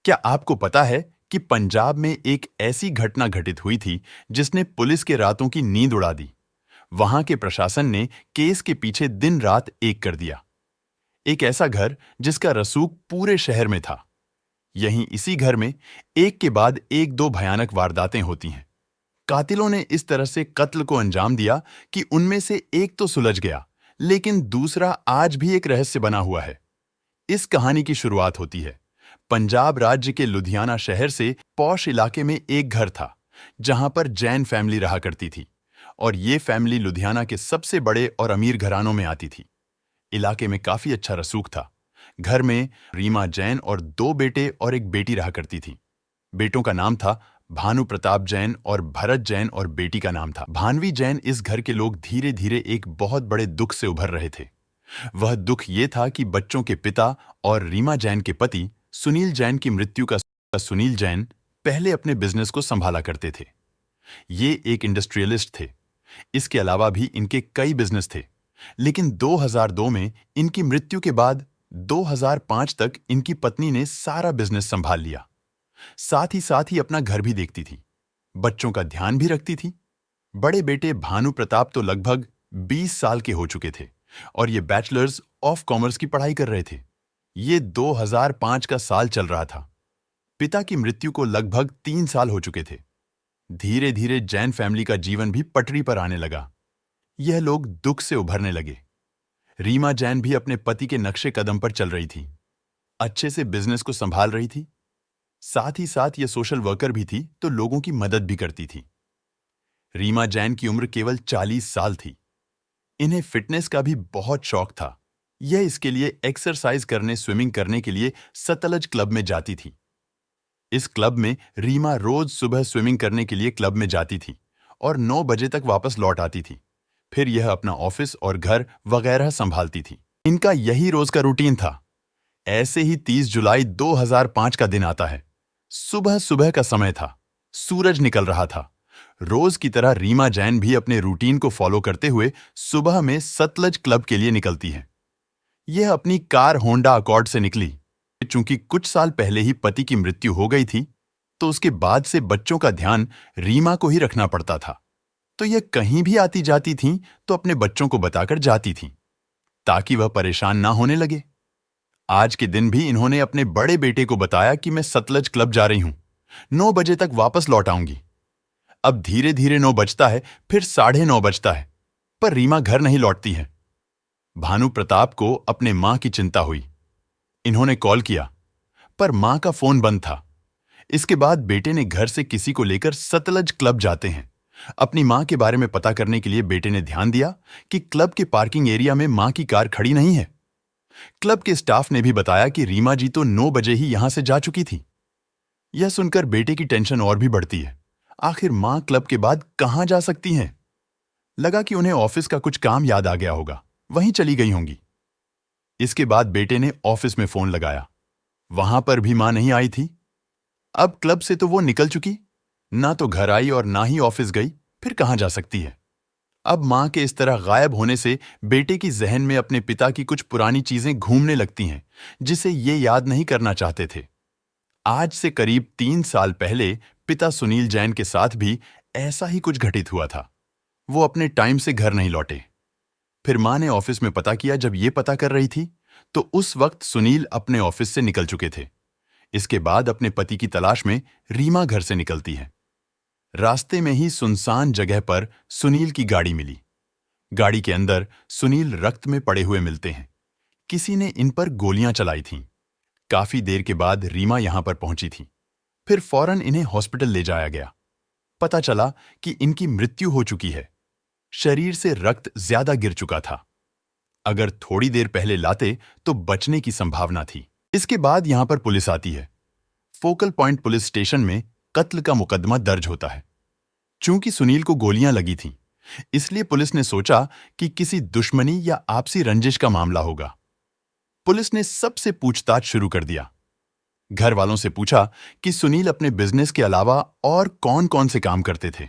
क्या आपको पता है कि पंजाब में एक ऐसी घटना घटित हुई थी जिसने पुलिस के रातों की नींद उड़ा दी। वहां के प्रशासन ने केस के पीछे दिन रात एक कर दिया। एक ऐसा घर जिसका रसूख पूरे शहर में था। यहीं इसी घर में एक के बाद एक दो भयानक वारदातें होती हैं। कातिलों ने इस तरह से कत्ल को अंजाम दिया कि उनमें से एक तो सुलझ गया, लेकिन दूसरा आज भी एक रहस्य बना हुआ है। इस कहानी की शुरुआत होती है पंजाब राज्य के लुधियाना शहर से पॉश इलाके में एक घर था जहां पर जैन फैमिली रहा करती थी। और ये फैमिली लुधियाना के सबसे बड़े और अमीर घरानों में आती थी। इलाके में काफी अच्छा रसूख था। घर में रीमा जैन और दो बेटे और एक बेटी रहा करती थी। बेटों का नाम था भानु प्रताप जैन और भरत जैन और बेटी का नाम था भानवी जैन। इस घर के लोग धीरे धीरे एक बहुत बड़े दुख से उभर रहे थे। वह दुख ये था कि बच्चों के पिता और रीमा जैन के पति सुनील जैन की मृत्यु का सुनील जैन पहले अपने बिजनेस को संभाला करते थे। ये एक इंडस्ट्रियलिस्ट थे। इसके अलावा भी इनके कई बिजनेस थे, लेकिन 2002 में इनकी मृत्यु के बाद 2005 तक इनकी पत्नी ने सारा बिजनेस संभाल लिया। साथ ही अपना घर भी देखती थी, बच्चों का ध्यान भी रखती थी। बड़े बेटे भानु प्रताप तो लगभग 20 साल के हो चुके थे और ये बैचलर्स ऑफ कॉमर्स की पढ़ाई कर रहे थे। ये 2005 का साल चल रहा था। पिता की मृत्यु को लगभग 3 साल हो चुके थे। धीरे धीरे जैन फैमिली का जीवन भी पटरी पर आने लगा। यह लोग दुख से उभरने लगे। रीमा जैन भी अपने पति के नक्शे कदम पर चल रही थी, अच्छे से बिजनेस को संभाल रही थी। साथ ही साथ यह सोशल वर्कर भी थी तो लोगों की मदद भी करती थी। रीमा जैन की उम्र केवल 40 साल थी। इन्हें फिटनेस का भी बहुत शौक था। यह इसके लिए एक्सरसाइज करने, स्विमिंग करने के लिए सतलज क्लब में जाती थी। इस क्लब में रीमा रोज सुबह स्विमिंग करने के लिए क्लब में जाती थी और 9 बजे तक वापस लौट आती थी। फिर यह अपना ऑफिस और घर वगैरह संभालती थी। इनका यही रोज का रूटीन था। ऐसे ही 30 जुलाई 2005 का दिन आता है। सुबह सुबह का समय था, सूरज निकल रहा था। रोज की तरह रीमा जैन भी अपने रूटीन को फॉलो करते हुए सुबह में सतलज क्लब के लिए निकलती है। यह अपनी कार होंडा अकॉर्ड से निकली। चूंकि कुछ साल पहले ही पति की मृत्यु हो गई थी, तो उसके बाद से बच्चों का ध्यान रीमा को ही रखना पड़ता था। तो यह कहीं भी आती जाती थीं तो अपने बच्चों को बताकर जाती थीं, ताकि वह परेशान ना होने लगे। आज के दिन भी इन्होंने अपने बड़े बेटे को बताया कि मैं सतलज क्लब जा रही हूं, 9 बजे तक वापस लौट आऊंगी। अब धीरे धीरे 9 बजता है, फिर 9:30 बजता है, पर रीमा घर नहीं लौटती है। भानु प्रताप को अपने मां की चिंता हुई। इन्होंने कॉल किया, पर मां का फोन बंद था। इसके बाद बेटे ने घर से किसी को लेकर सतलज क्लब जाते हैं। अपनी मां के बारे में पता करने के लिए बेटे ने ध्यान दिया कि क्लब के पार्किंग एरिया में मां की कार खड़ी नहीं है। क्लब के स्टाफ ने भी बताया कि रीमा जी तो 9 बजे ही यहां से जा चुकी थी। यह सुनकर बेटे की टेंशन और भी बढ़ती है। आखिर मां क्लब के बाद कहां जा सकती हैं? लगा कि उन्हें ऑफिस का कुछ काम याद आ गया होगा, वहीं चली गई होंगी। इसके बाद बेटे ने ऑफिस में फोन लगाया। वहां पर भी मां नहीं आई थी। अब क्लब से तो वो निकल चुकी, ना तो घर आई और ना ही ऑफिस गई, फिर कहां जा सकती है? अब मां के इस तरह गायब होने से बेटे की जहन में अपने पिता की कुछ पुरानी चीजें घूमने लगती हैं, जिसे ये याद नहीं करना चाहते थे। आज से करीब 3 साल पहले पिता सुनील जैन के साथ भी ऐसा ही कुछ घटित हुआ था। वो अपने टाइम से घर नहीं लौटे। फिर मां ने ऑफिस में पता किया। जब ये पता कर रही थी तो उस वक्त सुनील अपने ऑफिस से निकल चुके थे। इसके बाद अपने पति की तलाश में रीमा घर से निकलती है। रास्ते में ही सुनसान जगह पर सुनील की गाड़ी मिली। गाड़ी के अंदर सुनील रक्त में पड़े हुए मिलते हैं। किसी ने इन पर गोलियां चलाई थीं। काफी देर के बाद रीमा यहां पर पहुंची थी। फिर फौरन इन्हें हॉस्पिटल ले जाया गया। पता चला कि इनकी मृत्यु हो चुकी है। शरीर से रक्त ज्यादा गिर चुका था। अगर थोड़ी देर पहले लाते तो बचने की संभावना थी। इसके बाद यहां पर पुलिस आती है। फोकल पॉइंट पुलिस स्टेशन में कत्ल का मुकदमा दर्ज होता है। चूंकि सुनील को गोलियां लगी थीं, इसलिए पुलिस ने सोचा कि किसी दुश्मनी या आपसी रंजिश का मामला होगा। पुलिस ने सबसे पूछताछ शुरू कर दिया। घर वालों से पूछा कि सुनील अपने बिजनेस के अलावा और कौन कौन से काम करते थे।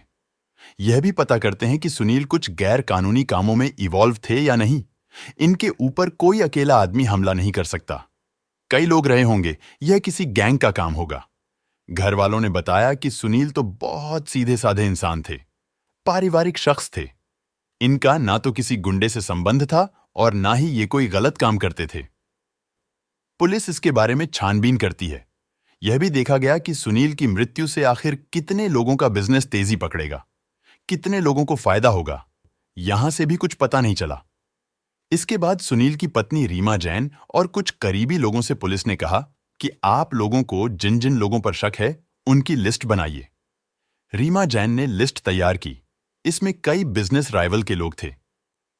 यह भी पता करते हैं कि सुनील कुछ गैर कानूनी कामों में इवॉल्व थे या नहीं। इनके ऊपर कोई अकेला आदमी हमला नहीं कर सकता। कई लोग रहे होंगे, यह किसी गैंग का काम होगा। घर वालों ने बताया कि सुनील तो बहुत सीधे साधे इंसान थे, पारिवारिक शख्स थे। इनका ना तो किसी गुंडे से संबंध था और ना ही ये कोई गलत काम करते थे। पुलिस इसके बारे में छानबीन करती है। यह भी देखा गया कि सुनील की मृत्यु से आखिर कितने लोगों का बिजनेस तेजी पकड़ेगा, कितने लोगों को फायदा होगा, यहां से भी कुछ पता नहीं चला। इसके बाद सुनील की पत्नी रीमा जैन और कुछ करीबी लोगों से पुलिस ने कहा कि आप लोगों को जिन जिन लोगों पर शक है, उनकी लिस्ट बनाइए। रीमा जैन ने लिस्ट तैयार की। इसमें कई बिजनेस राइवल के लोग थे,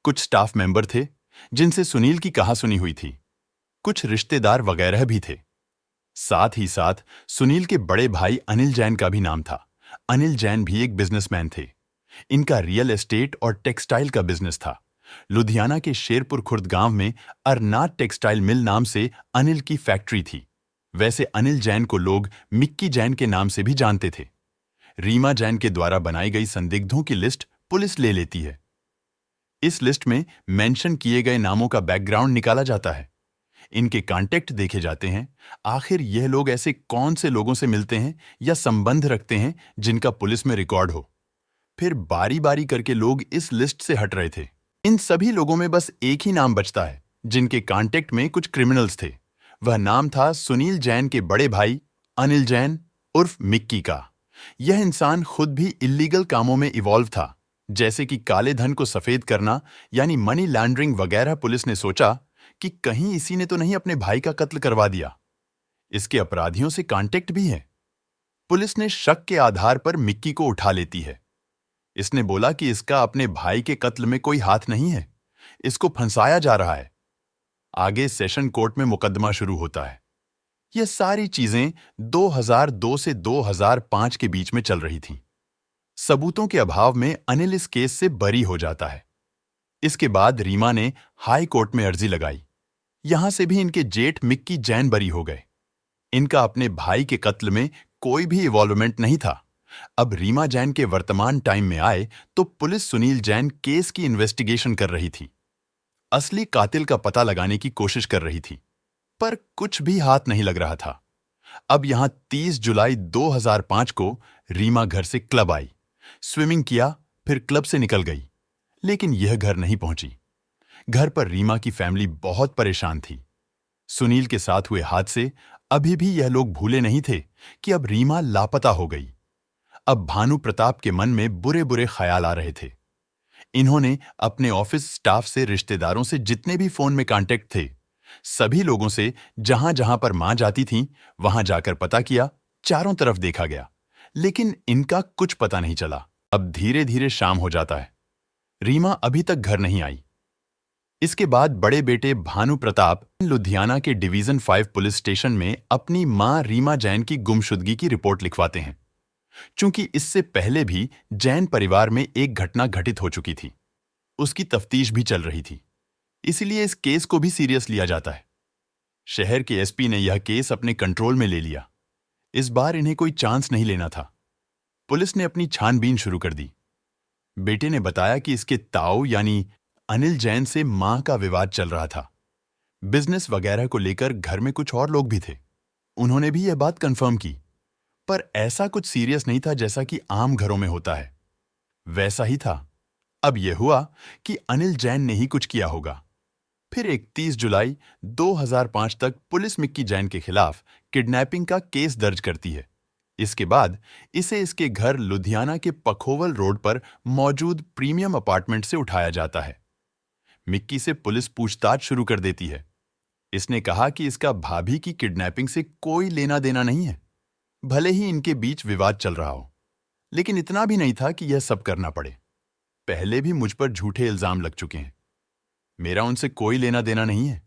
कुछ स्टाफ मेंबर थे जिनसे सुनील की कहासुनी हुई थी, कुछ रिश्तेदार वगैरह भी थे। साथ ही साथ सुनील के बड़े भाई अनिल जैन का भी नाम था। अनिल जैन भी एक बिजनेसमैन थे। इनका रियल एस्टेट और टेक्सटाइल का बिजनेस था। लुधियाना के शेरपुर खुर्द गांव में अरनाथ टेक्सटाइल मिल नाम से अनिल की फैक्ट्री थी। वैसे अनिल जैन को लोग मिक्की जैन के नाम से भी जानते थे। रीमा जैन के द्वारा बनाई गई संदिग्धों की लिस्ट पुलिस ले लेती है। इस लिस्ट में मेंशन किए गए नामों का बैकग्राउंड निकाला जाता है। इनके कॉन्टेक्ट देखे जाते हैं। आखिर यह लोग ऐसे कौन से लोगों से मिलते हैं या संबंध रखते हैं जिनका पुलिस में रिकॉर्ड हो। फिर बारी बारी करके लोग इस लिस्ट से हट रहे थे। इन सभी लोगों में बस एक ही नाम बचता है जिनके कॉन्टेक्ट में कुछ क्रिमिनल्स थे। वह नाम था सुनील जैन के बड़े भाई अनिल जैन उर्फ मिक्की का। यह इंसान खुद भी इल्लीगल कामों में इवॉल्व था, जैसे कि काले धन को सफेद करना यानी मनी लॉन्ड्रिंग वगैरह। पुलिस ने सोचा कि कहीं इसी ने तो नहीं अपने भाई का कत्ल करवा दिया। इसके अपराधियों से कांटेक्ट भी है। पुलिस ने शक के आधार पर मिक्की को उठा लेती है। इसने बोला कि इसका अपने भाई के कत्ल में कोई हाथ नहीं है, इसको फंसाया जा रहा है। आगे सेशन कोर्ट में मुकदमा शुरू होता है। यह सारी चीजें 2002 से 2005 के बीच में चल रही थीं। सबूतों के अभाव में अनिल इस केस से बरी हो जाता है। इसके बाद रीमा ने हाई कोर्ट में अर्जी लगाई। यहां से भी इनके जेठ मिक्की जैन बरी हो गए। इनका अपने भाई के कत्ल में कोई भी इन्वॉल्वमेंट नहीं था। अब रीमा जैन के वर्तमान टाइम में आए तो पुलिस सुनील जैन केस की इन्वेस्टिगेशन कर रही थी। असली कातिल का पता लगाने की कोशिश कर रही थी, पर कुछ भी हाथ नहीं लग रहा था। अब यहां 30 जुलाई 2005 को रीमा घर से क्लब आई, स्विमिंग किया, फिर क्लब से निकल गई, लेकिन यह घर नहीं पहुंची। घर पर रीमा की फैमिली बहुत परेशान थी। सुनील के साथ हुए हादसे अभी भी यह लोग भूले नहीं थे कि अब रीमा लापता हो गई। अब भानु प्रताप के मन में बुरे बुरे ख्याल आ रहे थे। इन्होंने अपने ऑफिस स्टाफ से, रिश्तेदारों से, जितने भी फोन में कांटेक्ट थे, सभी लोगों से जहां जहां पर मां जाती थीं, वहां जाकर पता किया। चारों तरफ देखा गया, लेकिन इनका कुछ पता नहीं चला। अब धीरे धीरे शाम हो जाता है। रीमा अभी तक घर नहीं आई। इसके बाद बड़े बेटे भानु प्रताप लुधियाना के डिवीजन 5 पुलिस स्टेशन में अपनी मां रीमा जैन की गुमशुदगी की रिपोर्ट लिखवाते हैं। चूंकि इससे पहले भी जैन परिवार में एक घटना घटित हो चुकी थी, उसकी तफ्तीश भी चल रही थी, इसलिए इस केस को भी सीरियस लिया जाता है। शहर के एसपी ने यह केस अपने कंट्रोल में ले लिया। इस बार इन्हें कोई चांस नहीं लेना था। पुलिस ने अपनी छानबीन शुरू कर दी। बेटे ने बताया कि इसके ताऊ यानी अनिल जैन से मां का विवाद चल रहा था। बिजनेस वगैरह को लेकर घर में कुछ और लोग भी थे। उन्होंने भी यह बात कंफर्म की, पर ऐसा कुछ सीरियस नहीं था जैसा कि आम घरों में होता है, वैसा ही था। अब यह हुआ कि अनिल जैन ने ही कुछ किया होगा। फिर 31 जुलाई 2005 तक पुलिस मिक्की जैन के खिलाफ किडनैपिंग का केस दर्ज करती है। इसके बाद इसे इसके घर लुधियाना के पखोवल रोड पर मौजूद प्रीमियम अपार्टमेंट से उठाया जाता है। मिक्की से पुलिस पूछताछ शुरू कर देती है। इसने कहा कि इसका भाभी की किडनैपिंग से कोई लेना देना नहीं है। भले ही इनके बीच विवाद चल रहा हो, लेकिन इतना भी नहीं था कि यह सब करना पड़े। पहले भी मुझ पर झूठे इल्जाम लग चुके हैं। मेरा उनसे कोई लेना देना नहीं है।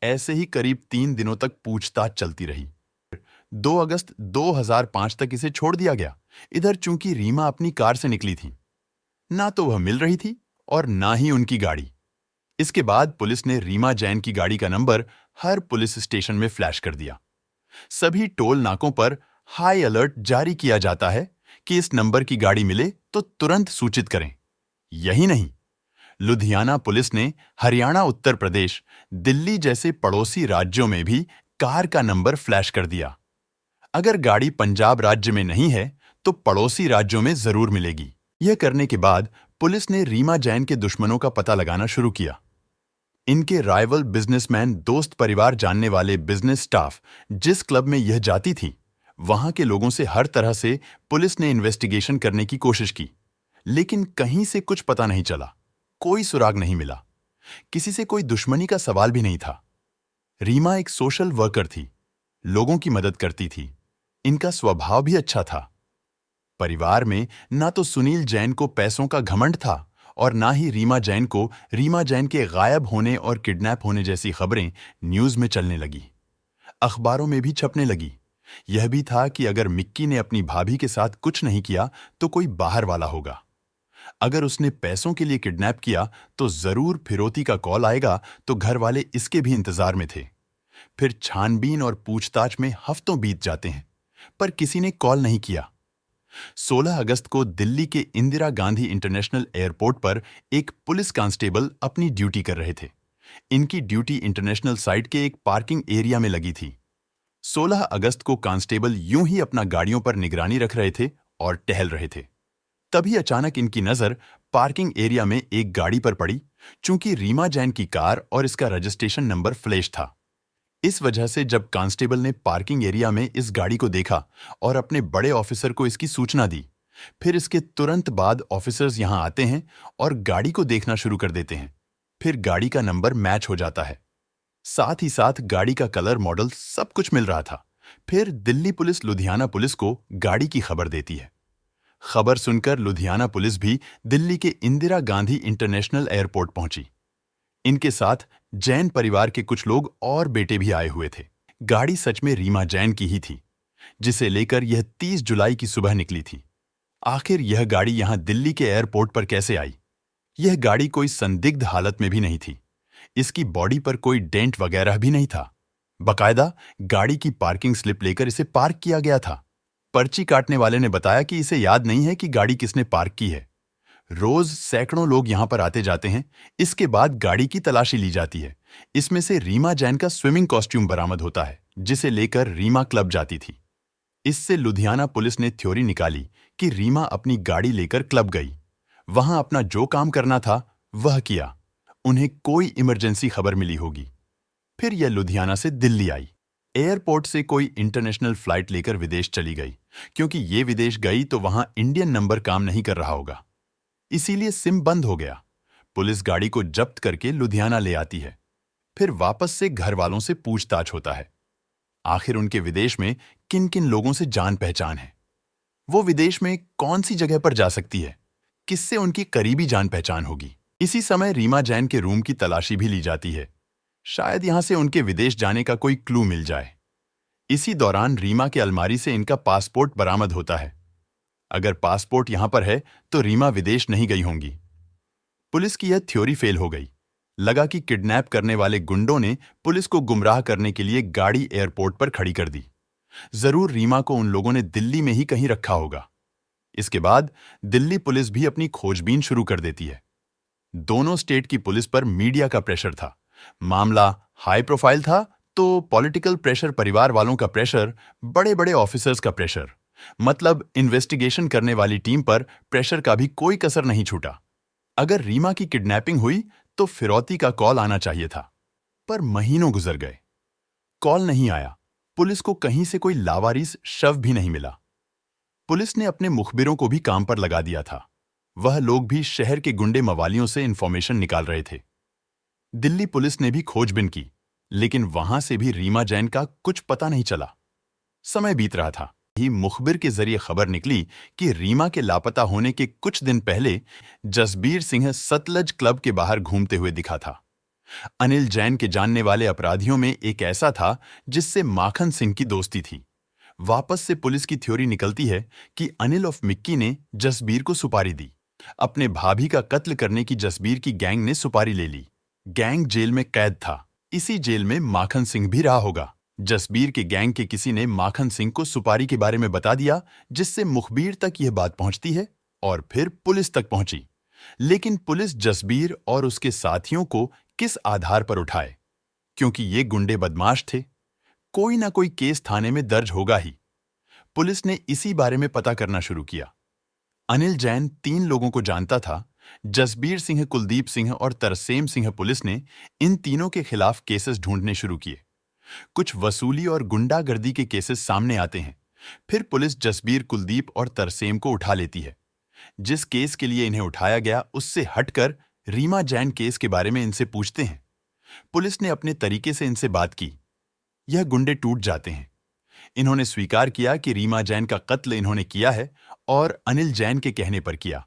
ऐसे ही करीब 3 दिनों तक पूछताछ चलती रही। 2 अगस्त 2005 तक इसे छोड़ दिया गया। इधर चूंकि रीमा अपनी कार से निकली थी, ना तो वह मिल रही थी और ना ही उनकी गाड़ी। इसके बाद पुलिस ने रीमा जैन की गाड़ी का नंबर हर पुलिस स्टेशन में फ्लैश कर दिया। सभी टोल नाकों पर हाई अलर्ट जारी किया जाता है कि इस नंबर की गाड़ी मिले तो तुरंत सूचित करें। यही नहीं, लुधियाना पुलिस ने हरियाणा, उत्तर प्रदेश, दिल्ली जैसे पड़ोसी राज्यों में भी कार का नंबर फ्लैश कर दिया। अगर गाड़ी पंजाब राज्य में नहीं है तो पड़ोसी राज्यों में जरूर मिलेगी। यह करने के बाद पुलिस ने रीमा जैन के दुश्मनों का पता लगाना शुरू किया। इनके राइवल बिजनेसमैन, दोस्त, परिवार जानने वाले बिजनेस स्टाफ जिस क्लब में यह जाती थी, वहां के लोगों से हर तरह से पुलिस ने इन्वेस्टिगेशन करने की कोशिश की, लेकिन कहीं से कुछ पता नहीं चला। कोई सुराग नहीं मिला। किसी से कोई दुश्मनी का सवाल भी नहीं था। रीमा एक सोशल वर्कर थी, लोगों की मदद करती थी। इनका स्वभाव भी अच्छा था। परिवार में ना तो सुनील जैन को पैसों का घमंड था और ना ही रीमा जैन को रीमा जैन के गायब होने और किडनैप होने जैसी खबरें न्यूज में चलने लगी, अखबारों में भी छपने लगी। यह भी था कि अगर मिक्की ने अपनी भाभी के साथ कुछ नहीं किया तो कोई बाहर वाला होगा। अगर उसने पैसों के लिए किडनैप किया तो जरूर फिरौती का कॉल आएगा, तो घर वाले इसके भी इंतजार में थे। फिर छानबीन और पूछताछ में हफ्तों बीत जाते हैं, पर किसी ने कॉल नहीं किया। 16 अगस्त को दिल्ली के इंदिरा गांधी इंटरनेशनल एयरपोर्ट पर एक पुलिस कांस्टेबल अपनी ड्यूटी कर रहे थे। इनकी ड्यूटी इंटरनेशनल साइट के एक पार्किंग एरिया में लगी थी। 16 अगस्त को कांस्टेबल यूं ही अपना गाड़ियों पर निगरानी रख रहे थे और टहल रहे थे। तभी अचानक इनकी नजर पार्किंग एरिया में एक गाड़ी पर पड़ी। चूंकि रीमा जैन की कार और इसका रजिस्ट्रेशन नंबर फ्लैश था, इस वजह से जब कांस्टेबल ने पार्किंग एरिया में इस गाड़ी को देखा और अपने बड़े ऑफिसर को इसकी सूचना दी, फिर इसके तुरंत बाद ऑफिसर्स यहां आते हैं और गाड़ी को देखना शुरू कर देते हैं। फिर गाड़ी का नंबर मैच हो जाता है, साथ ही साथ गाड़ी का कलर, मॉडल, सब कुछ मिल रहा था। फिर दिल्ली पुलिस लुधियाना पुलिस को गाड़ी की खबर देती है। खबर सुनकर लुधियाना पुलिस भी दिल्ली के इंदिरा गांधी इंटरनेशनल एयरपोर्ट पहुंची। इनके साथ जैन परिवार के कुछ लोग और बेटे भी आए हुए थे। गाड़ी सच में रीमा जैन की ही थी, जिसे लेकर यह 30 जुलाई की सुबह निकली थी। आखिर यह गाड़ी यहां दिल्ली के एयरपोर्ट पर कैसे आई? यह गाड़ी कोई संदिग्ध हालत में भी नहीं थी। इसकी बॉडी पर कोई डेंट वगैरह भी नहीं था। बकायदा गाड़ी की पार्किंग स्लिप लेकर इसे पार्क किया गया था। पर्ची काटने वाले ने बताया कि इसे याद नहीं है कि गाड़ी किसने पार्क की है। रोज सैकड़ों लोग यहां पर आते जाते हैं। इसके बाद गाड़ी की तलाशी ली जाती है। इसमें से रीमा जैन का स्विमिंग कॉस्ट्यूम बरामद होता है, जिसे लेकर रीमा क्लब जाती थी। इससे लुधियाना पुलिस ने थ्योरी निकाली कि रीमा अपनी गाड़ी लेकर क्लब गई, वहां अपना जो काम करना था वह किया। उन्हें कोई इमरजेंसी खबर मिली होगी। फिर यह लुधियाना से दिल्ली आई। एयरपोर्ट से कोई इंटरनेशनल फ्लाइट लेकर विदेश चली गई, क्योंकि ये विदेश गई तो वहां इंडियन नंबर काम नहीं कर रहा होगा, इसीलिए सिम बंद हो गया। पुलिस गाड़ी को जब्त करके लुधियाना ले आती है। फिर वापस से घर वालों से पूछताछ होता है। आखिर उनके विदेश में किन किन लोगों से जान पहचान है, वो विदेश में कौन सी जगह पर जा सकती है, किससे उनकी करीबी जान पहचान होगी। इसी समय रीमा जैन के रूम की तलाशी भी ली जाती है। शायद यहां से उनके विदेश जाने का कोई क्लू मिल जाए। इसी दौरान रीमा के अलमारी से इनका पासपोर्ट बरामद होता है। अगर पासपोर्ट यहां पर है तो रीमा विदेश नहीं गई होंगी। पुलिस की यह थ्योरी फेल हो गई। लगा कि किडनैप करने वाले गुंडों ने पुलिस को गुमराह करने के लिए गाड़ी एयरपोर्ट पर खड़ी कर दी। जरूर रीमा को उन लोगों ने दिल्ली में ही कहीं रखा होगा। इसके बाद दिल्ली पुलिस भी अपनी खोजबीन शुरू कर देती है। दोनों स्टेट की पुलिस पर मीडिया का प्रेशर था। मामला हाई प्रोफाइल था तो पॉलिटिकल प्रेशर, परिवार वालों का प्रेशर, बड़े बड़े ऑफिसर्स का प्रेशर, मतलब इन्वेस्टिगेशन करने वाली टीम पर प्रेशर का भी कोई कसर नहीं छूटा। अगर रीमा की किडनैपिंग हुई तो फिरौती का कॉल आना चाहिए था, पर महीनों गुजर गए, कॉल नहीं आया। पुलिस को कहीं से कोई लावारिस शव भी नहीं मिला। पुलिस ने अपने मुखबिरों को भी काम पर लगा दिया था। वह लोग भी शहर के गुंडे मवालियों से इंफॉर्मेशन निकाल रहे थे। दिल्ली पुलिस ने भी खोजबीन की, लेकिन वहां से भी रीमा जैन का कुछ पता नहीं चला। समय बीत रहा था। ही मुखबिर के जरिए खबर निकली कि रीमा के लापता होने के कुछ दिन पहले जसबीर सिंह सतलज क्लब के बाहर घूमते हुए दिखा था। अनिल जैन के जानने वाले अपराधियों में एक ऐसा था जिससे माखन सिंह की दोस्ती थी। वापस से पुलिस की थ्योरी निकलती है कि अनिल ऑफ मिक्की ने जसबीर को सुपारी दी। अपने भाभी का कत्ल करने की जसबीर की गैंग ने सुपारी ले ली। गैंग जेल में कैद था। इसी जेल में माखन सिंह भी रहा होगा। जसबीर के गैंग के किसी ने माखन सिंह को सुपारी के बारे में बता दिया, जिससे मुखबिर तक यह बात पहुंचती है और फिर पुलिस तक पहुंची। लेकिन पुलिस जसबीर और उसके साथियों को किस आधार पर उठाए, क्योंकि ये गुंडे बदमाश थे। कोई ना कोई केस थाने में दर्ज होगा ही। पुलिस ने इसी बारे में पता करना शुरू किया। अनिल जैन 3 लोगों को जानता था। जसबीर सिंह, कुलदीप सिंह और तरसेम सिंह। पुलिस ने इन तीनों के खिलाफ केसेस ढूंढने शुरू किए। कुछ वसूली और गुंडागर्दी के केसेस सामने आते हैं। फिर पुलिस जसबीर, कुलदीप और तरसेम को उठा लेती है। जिस केस के लिए इन्हें उठाया गया उससे हटकर रीमा जैन केस के बारे में इनसे पूछते हैं। पुलिस ने अपने तरीके से इनसे बात की। यह गुंडे टूट जाते हैं। इन्होंने स्वीकार किया कि रीमा जैन का कत्ल इन्होंने किया है और अनिल जैन के कहने पर किया।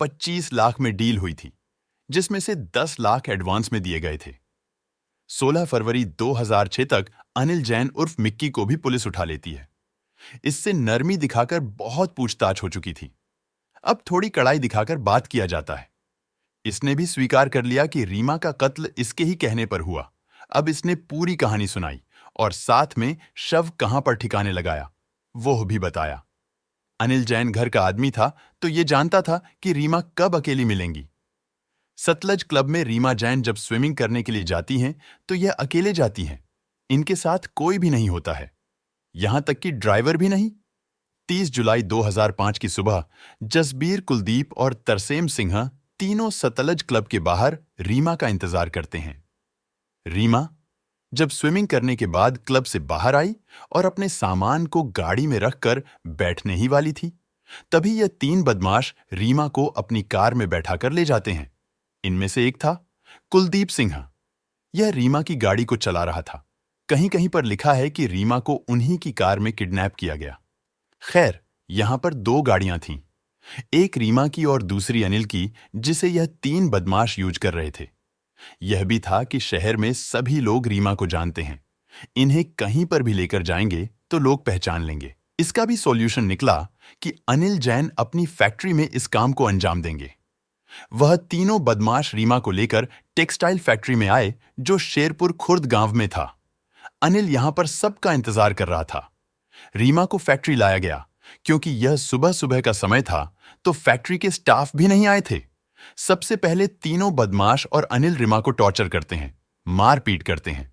25 लाख में डील हुई थी, जिसमें से 10 लाख एडवांस में दिए गए थे। 16 फरवरी 2006 तक अनिल जैन उर्फ मिक्की को भी पुलिस उठा लेती है। इससे नरमी दिखाकर बहुत पूछताछ हो चुकी थी। अब थोड़ी कड़ाई दिखाकर बात किया जाता है। इसने भी स्वीकार कर लिया कि रीमा का कत्ल इसके ही कहने पर हुआ। अब इसने पूरी कहानी सुनाई और साथ में शव कहां पर ठिकाने लगाया वो भी बताया। अनिल जैन घर का आदमी था तो ये जानता था कि रीमा कब अकेली मिलेंगी। सतलज क्लब में रीमा जैन जब स्विमिंग करने के लिए जाती हैं तो यह अकेले जाती हैं। इनके साथ कोई भी नहीं होता है, यहां तक कि ड्राइवर भी नहीं। 30 जुलाई 2005 की सुबह जसबीर, कुलदीप और तरसेम सिंह तीनों सतलज क्लब के बाहर रीमा का इंतजार करते हैं। रीमा जब स्विमिंग करने के बाद क्लब से बाहर आई और अपने सामान को गाड़ी में रखकर बैठने ही वाली थी, तभी यह 3 बदमाश रीमा को अपनी कार में बैठाकर ले जाते हैं। इनमें से एक था कुलदीप सिंह। यह रीमा की गाड़ी को चला रहा था। कहीं कहीं पर लिखा है कि रीमा को उन्हीं की कार में किडनैप किया गया। खैर, यहां पर 2 गाड़ियां थीं, एक रीमा की और दूसरी अनिल की, जिसे यह 3 बदमाश यूज कर रहे थे। यह भी था कि शहर में सभी लोग रीमा को जानते हैं। इन्हें कहीं पर भी लेकर जाएंगे तो लोग पहचान लेंगे। इसका भी सॉल्यूशन निकला कि अनिल जैन अपनी फैक्ट्री में इस काम को अंजाम देंगे। वह तीनों बदमाश रीमा को लेकर टेक्सटाइल फैक्ट्री में आए जो शेरपुर खुर्द गांव में था। अनिल यहां पर सबका इंतजार कर रहा था। रीमा को फैक्ट्री लाया गया। क्योंकि यह सुबह सुबह का समय था तो फैक्ट्री के स्टाफ भी नहीं आए थे। सबसे पहले तीनों बदमाश और अनिल रीमा को टॉर्चर करते हैं, मारपीट करते हैं।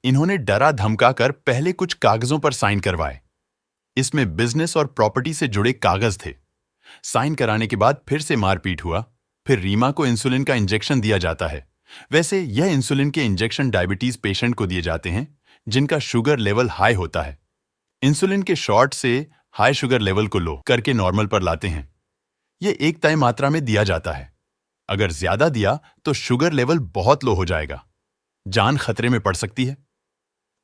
इन्होंने डरा धमकाकर पहले कुछ कागजों पर साइन करवाए। इसमें बिजनेस और प्रॉपर्टी से जुड़े कागज थे। साइन कराने के बाद फिर से मारपीट हुआ। फिर रीमा को इंसुलिन का इंजेक्शन दिया जाता है। वैसे यह इंसुलिन के इंजेक्शन डायबिटीज पेशेंट को दिए जाते हैं जिनका शुगर लेवल हाई होता है। इंसुलिन के शॉट से हाई शुगर लेवल को लो करके नॉर्मल पर लाते हैं। यह एक तय मात्रा में दिया जाता है। अगर ज्यादा दिया तो शुगर लेवल बहुत लो हो जाएगा, जान खतरे में पड़ सकती है।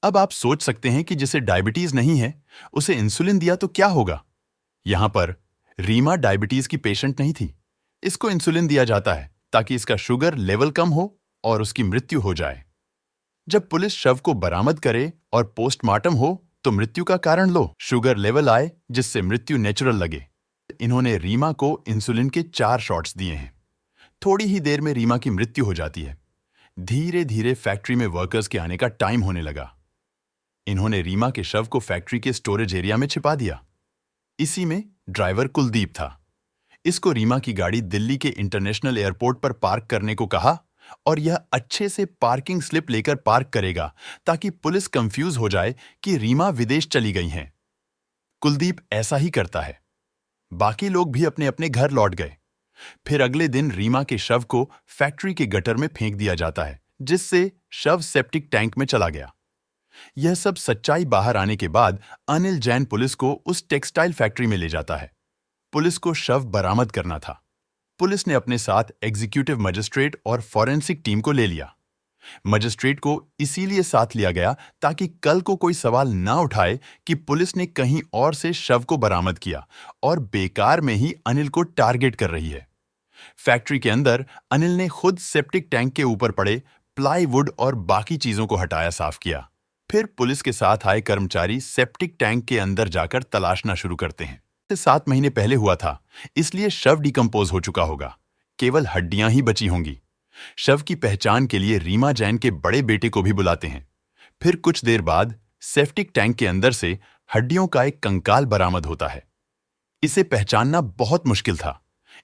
अब आप सोच सकते हैं कि जिसे डायबिटीज नहीं है उसे इंसुलिन दिया तो क्या होगा। यहां पर रीमा डायबिटीज की पेशेंट नहीं थी। इसको इंसुलिन दिया जाता है ताकि इसका शुगर लेवल कम हो और उसकी मृत्यु हो जाए। जब पुलिस शव को बरामद करे और पोस्टमार्टम हो तो मृत्यु का कारण लो शुगर लेवल आए जिससे मृत्यु नेचुरल लगे। इन्होंने रीमा को इंसुलिन के 4 शॉट्स दिए हैं। थोड़ी ही देर में रीमा की मृत्यु हो जाती है। धीरे धीरे फैक्ट्री में वर्कर्स के आने का टाइम होने लगा। इन्होंने रीमा के शव को फैक्ट्री के स्टोरेज एरिया में छिपा दिया। इसी में ड्राइवर कुलदीप था। इसको रीमा की गाड़ी दिल्ली के इंटरनेशनल एयरपोर्ट पर पार्क करने को कहा और यह अच्छे से पार्किंग स्लिप लेकर पार्क करेगा ताकि पुलिस कंफ्यूज हो जाए कि रीमा विदेश चली गई हैं। कुलदीप ऐसा ही करता है। बाकी लोग भी अपने अपने घर लौट गए। फिर अगले दिन रीमा के शव को फैक्ट्री के गटर में फेंक दिया जाता है जिससे शव सेप्टिक टैंक में चला गया। यह सब सच्चाई बाहर आने के बाद अनिल जैन पुलिस को उस टेक्सटाइल फैक्ट्री में ले जाता है। पुलिस को शव बरामद करना था। पुलिस ने अपने साथ एग्जीक्यूटिव मजिस्ट्रेट और फॉरेंसिक टीम को ले लिया। मजिस्ट्रेट को इसीलिए साथ लिया गया ताकि कल को कोई सवाल ना उठाए कि पुलिस ने कहीं और से शव को बरामद किया और बेकार में ही अनिल को टारगेट कर रही है। फैक्ट्री के अंदर अनिल ने खुद सेप्टिक टैंक के ऊपर पड़े प्लाईवुड और बाकी चीजों को हटाया, साफ किया। फिर पुलिस के साथ आए कर्मचारी सेप्टिक टैंक के अंदर जाकर तलाशना शुरू करते हैं। 7 महीने पहले हुआ था, इसलिए शव डिकम्पोज हो चुका होगा। केवल हड्डियां ही बची होंगी। शव की पहचान के लिए रीमा जैन के बड़े बेटे को भी बुलाते हैं। फिर कुछ देर बाद सेप्टिक टैंक के अंदर से हड्डियों का एक कंकाल बरामद होता है। इसे पहचानना बहुत मुश्किल था।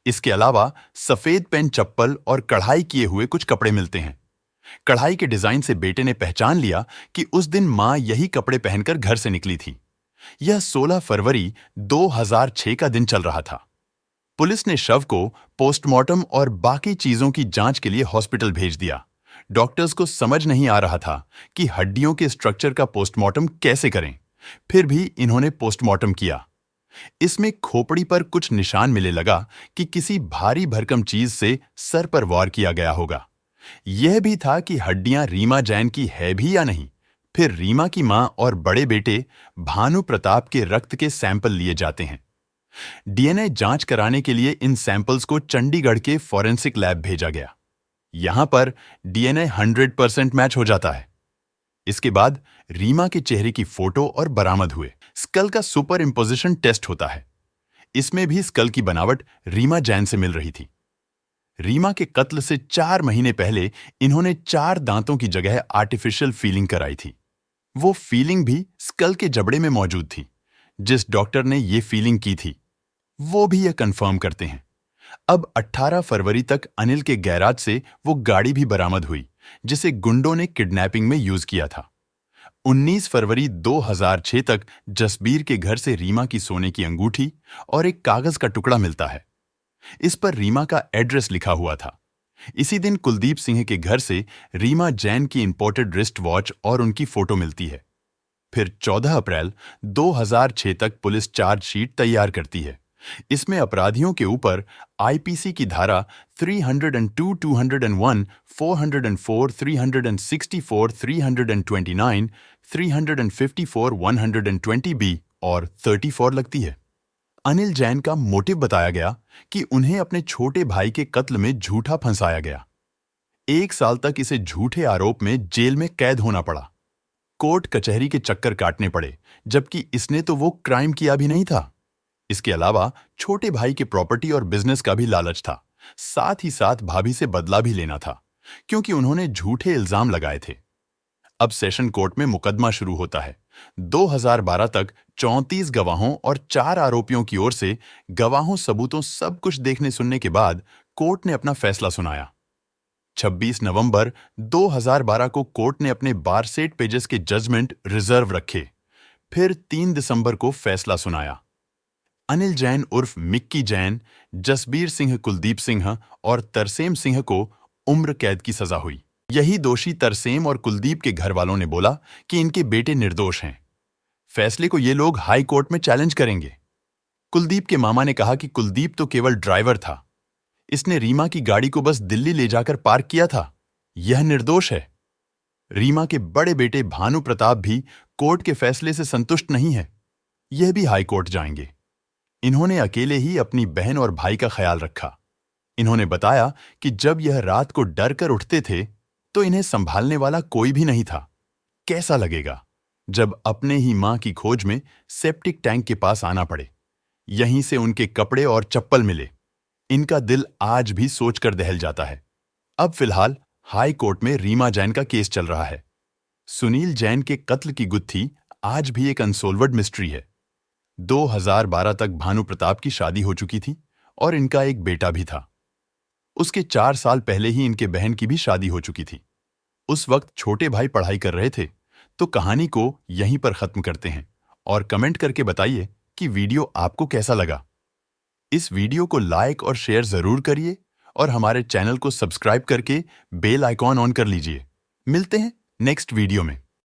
इसके अलावा सफेद पेन चप्पल और कढ़ाई किए हुए कुछ कपड़े मिलते हैं। कढ़ाई के डिजाइन से बेटे ने पहचान लिया कि उस दिन मां यही कपड़े पहनकर घर से निकली थी। यह 16 फरवरी 2006 का दिन चल रहा था। पुलिस ने शव को पोस्टमार्टम और बाकी चीजों की जांच के लिए हॉस्पिटल भेज दिया। डॉक्टर्स को समझ नहीं आ रहा था कि हड्डियों के स्ट्रक्चर का पोस्टमार्टम कैसे करें। फिर भी इन्होंने पोस्टमार्टम किया। इसमें खोपड़ी पर कुछ निशान मिले लगा कि किसी भारी भरकम चीज से सर पर वार किया गया होगा। यह भी था कि हड्डियां रीमा जैन की है भी या नहीं। फिर रीमा की मां और बड़े बेटे भानु प्रताप के रक्त के सैंपल लिए जाते हैं। डीएनए जांच कराने के लिए इन सैंपल्स को चंडीगढ़ के फॉरेंसिक लैब भेजा गया। यहां पर डीएनए 100% मैच हो जाता है। इसके बाद रीमा के चेहरे की फोटो और बरामद हुए। स्कल का सुपर इम्पोजिशन टेस्ट होता है। इसमें भी स्कल की बनावट रीमा जैन से मिल रही थी। रीमा के कत्ल से 4 महीने पहले इन्होंने 4 दांतों की जगह आर्टिफिशियल फीलिंग कराई थी। वो फीलिंग भी स्कल के जबड़े में मौजूद थी। जिस डॉक्टर ने ये फीलिंग की थी वो भी यह कंफर्म करते हैं। अब 18 फरवरी तक अनिल के गैराज से वो गाड़ी भी बरामद हुई जिसे गुंडों ने किडनैपिंग में यूज किया था। 19 फरवरी 2006 तक जसबीर के घर से रीमा की सोने की अंगूठी और एक कागज का टुकड़ा मिलता है। इस पर रीमा का एड्रेस लिखा हुआ था। इसी दिन कुलदीप सिंह के घर से रीमा जैन की इंपोर्टेड रिस्ट वॉच और उनकी फोटो मिलती है। फिर 14 अप्रैल 2006 तक पुलिस चार्जशीट तैयार करती है। इसमें अपराधियों के ऊपर आईपीसी की धारा 302, 201, 404, 364, 329, 354, 120B और 34 लगती है। अनिल जैन का मोटिव बताया गया कि उन्हें अपने छोटे भाई के कत्ल में झूठा फंसाया गया। 1 साल तक इसे झूठे आरोप में जेल में कैद होना पड़ा। कोर्ट कचहरी के चक्कर काटने पड़े, जबकि इसने तो वो क्राइम किया भी नहीं था। इसके अलावा छोटे भाई के प्रॉपर्टी और बिजनेस का भी लालच था। साथ ही साथ भाभी से बदला भी लेना था, क्योंकि उन्होंने झूठे इल्जाम लगाए थे। अब सेशन कोर्ट में मुकदमा शुरू होता है। 2012 तक 34 गवाहों और 4 आरोपियों की ओर से गवाहों, सबूतों सब कुछ देखने सुनने के बाद कोर्ट ने अपना फैसला सुनाया। 26 नवंबर 2012 को कोर्ट ने अपने 62 पेजेस के जजमेंट रिजर्व रखे। फिर 3 दिसंबर को फैसला सुनाया। अनिल जैन उर्फ मिक्की जैन, जसबीर सिंह, कुलदीप सिंह और तरसेम सिंह को उम्र कैद की सजा हुई। यही दोषी तरसेम और कुलदीप के घर वालों ने बोला कि इनके बेटे निर्दोष हैं। फैसले को ये लोग हाई कोर्ट में चैलेंज करेंगे। कुलदीप के मामा ने कहा कि कुलदीप तो केवल ड्राइवर था, इसने रीमा की गाड़ी को बस दिल्ली ले जाकर पार्क किया था, यह निर्दोष है। रीमा के बड़े बेटे भानु प्रताप भी कोर्ट के फैसले से संतुष्ट नहीं है, यह भी हाई कोर्ट जाएंगे। इन्होंने अकेले ही अपनी बहन और भाई का ख्याल रखा। इन्होंने बताया कि जब यह रात को डर कर उठते थे तो इन्हें संभालने वाला कोई भी नहीं था। कैसा लगेगा जब अपने ही मां की खोज में सेप्टिक टैंक के पास आना पड़े, यहीं से उनके कपड़े और चप्पल मिले। इनका दिल आज भी सोचकर दहल जाता है। अब फिलहाल हाई कोर्ट में रीमा जैन का केस चल रहा है। सुनील जैन के कत्ल की गुत्थी आज भी एक अनसोल्वर्ड मिस्ट्री है। 2012 तक भानु प्रताप की शादी हो चुकी थी और इनका एक बेटा भी था। उसके 4 साल पहले ही इनके बहन की भी शादी हो चुकी थी। उस वक्त छोटे भाई पढ़ाई कर रहे थे। तो कहानी को यहीं पर खत्म करते हैं और कमेंट करके बताइए कि वीडियो आपको कैसा लगा। इस वीडियो को लाइक और शेयर जरूर करिए और हमारे चैनल को सब्सक्राइब करके बेल आइकॉन ऑन कर लीजिए। मिलते हैं नेक्स्ट वीडियो में।